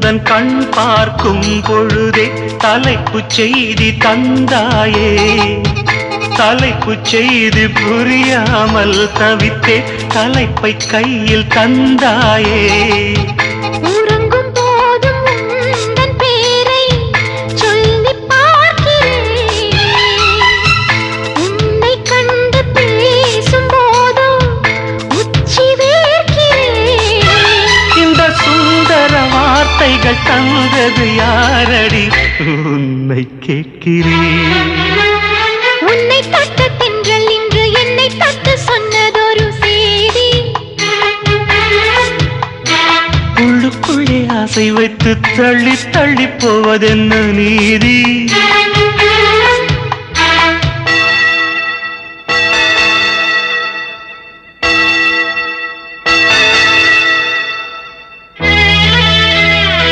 உந்தன் கண் பார்க்கும் பொழுதே தலைப்புச் செய்தி தந்தாயே. தலைப்புச் செய்தி புரியாமல் தவித்தே தலைப்பை கையில் தந்தாயே. உறங்கும் போதும் உந்தன் பேரை சொல்லி பார்க்கிறேன். உன்னை கண்டு பேசும் போதோ உச்சி வேர்க்கிறேன். இந்த சுந்தர வார்த்தைகள் தந்தது யாரடி உன்னை கேட்கிறேன். உன்னை தட்ட தென்றல் இன்று என்னை தட்ட சொன்னதொரு செய்தி. உள்ளுக்குள்ளே ஆசை வைத்து தள்ளி தள்ளி போவதென்ன நீதி.